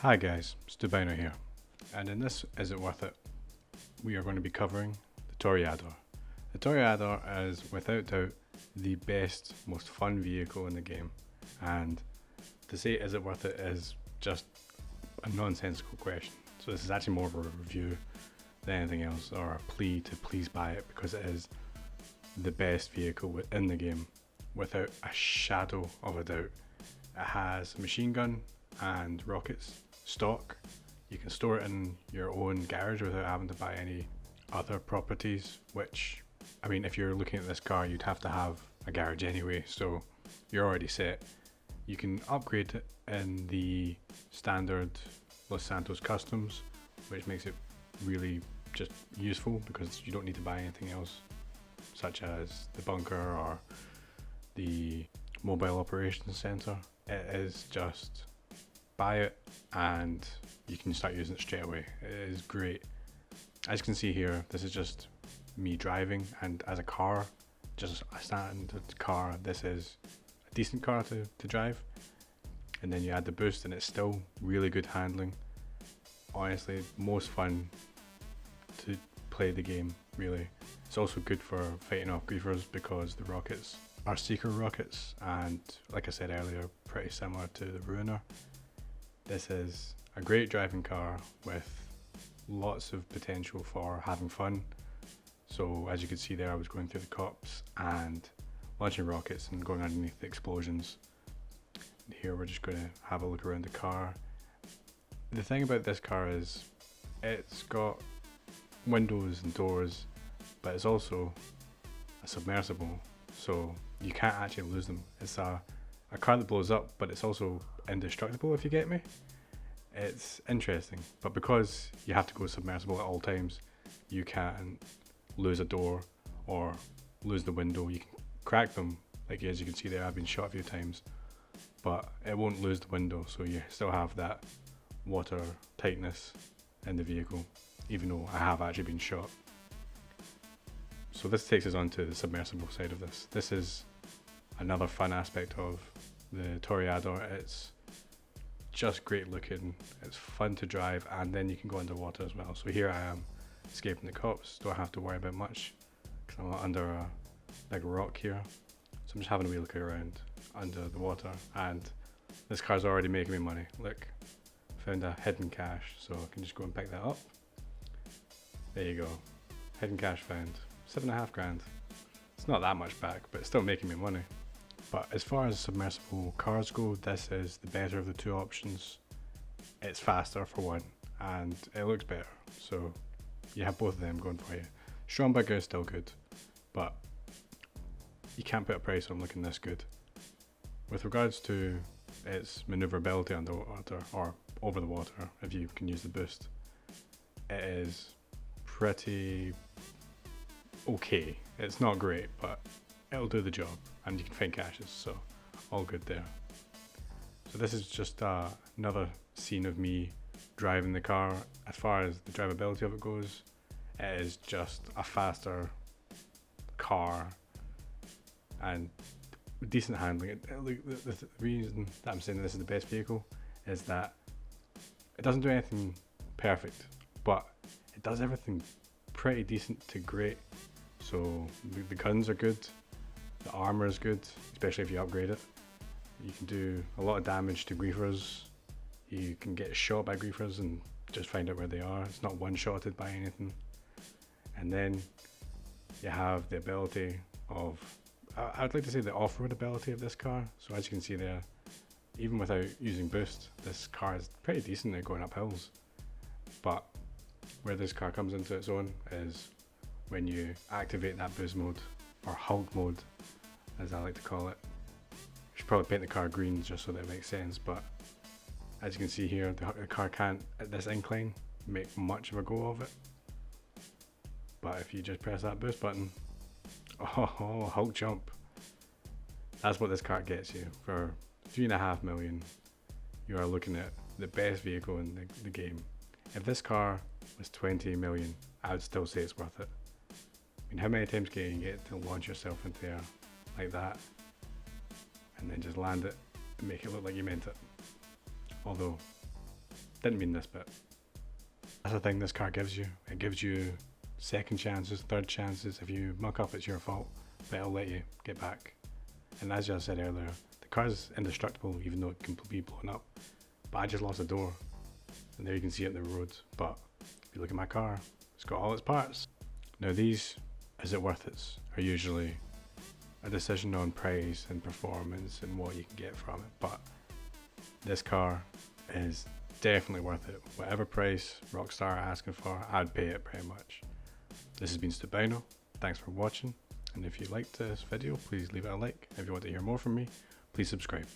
Hi guys, Stubino here, and in this Is It Worth It, we are going to be covering the Toreador. The Toreador is without doubt the best, most fun vehicle in the game, and to say is it worth it is just a nonsensical question. So this is actually more of a review than anything else, or a plea to please buy it because it is the best vehicle within the game, without a shadow of a doubt. It has a machine gun and rockets stock. You can store it in your own garage without having to buy any other properties, which, I mean, if you're looking at this car, you'd have to have a garage anyway, so you're already set. You can upgrade it in the standard Los Santos customs, which makes it really just useful because you don't need to buy anything else, such as the bunker or the mobile operations center. It is just buy it and you can start using it straight away. It is great. As you can see here, this is just me driving, and as a car, just a standard car, this is a decent car to drive. And then you add the boost and it's still really good handling. Honestly, most fun to play the game, really. It's also good for fighting off griefers because the rockets are seeker rockets, and like I said earlier, pretty similar to the Ruiner. This is a great driving car with lots of potential for having fun. So as you can see there, I was going through the cops and launching rockets and going underneath the explosions. And here we're just going to have a look around the car. The thing about this car is it's got windows and doors, but it's also a submersible, so you can't actually lose them. It's a car that blows up, but it's also indestructible, if you get me. It's interesting, but because you have to go submersible at all times, you can't lose a door or lose the window. You can crack them, like as you can see there, I've been shot a few times, but it won't lose the window, so you still have that water tightness in the vehicle, even though I have actually been shot. So this takes us on to the submersible side of this. This is another fun aspect of the Toreador. It's just great looking, it's fun to drive, and then you can go underwater as well. So here I am escaping the cops, don't have to worry about much because I'm under a big rock here. So I'm just having a wee look around under the water, and this car's already making me money. Look, found a hidden cache, so I can just go and pick that up. There you go, hidden cache found, 7.5 grand. It's not that much back, but it's still making me money. But as far as submersible cars go, this is the better of the two options. It's faster for one, and it looks better, so you have both of them going for you. Stromberger is still good, but you can't put a price on looking this good. With regards to its maneuverability underwater, or over the water if you can use the boost, it is pretty okay. It's not great, but it'll do the job, and you can find caches, so all good there. So this is just another scene of me driving the car. As far as the drivability of it goes, it is just a faster car and decent handling. The reason that I'm saying this is the best vehicle is that it doesn't do anything perfect, but it does everything pretty decent to great. So the guns are good, the armor is good, especially if you upgrade it. You can do a lot of damage to griefers. You can get shot by griefers and just find out where they are. It's not one-shotted by anything. And then you have the ability of, I'd like to say the off-road ability of this car. So as you can see there, even without using boost, this car is pretty decent at going up hills. But where this car comes into its own is when you activate that boost mode, or Hulk mode as I like to call it. I should probably paint the car green just so that it makes sense, but as you can see here, the car can't, at this incline, make much of a go of it. But if you just press that boost button, oh, Hulk jump. That's what this car gets you. For 3.5 million, you are looking at the best vehicle in the game. If this car was 20 million, I would still say it's worth it. I mean, how many times can you get to launch yourself into the air like that and then just land it and make it look like you meant it? Although Didn't mean this, but that's the thing this car gives you. It gives you second chances, third chances. If you muck up, it's your fault, but it'll let you get back. And as I said earlier, the car's indestructible even though it can be blown up. But I just lost a door, and there you can see it in the road. But if you look at my car, it's got all its parts. Now these, is it worth it, are usually a decision on price and performance and what you can get from it. But this car is definitely worth it. Whatever price Rockstar are asking for, I'd pay it pretty much. This has been Stubino. Thanks for watching. And if you liked this video, please leave it a like. If you want to hear more from me, please subscribe.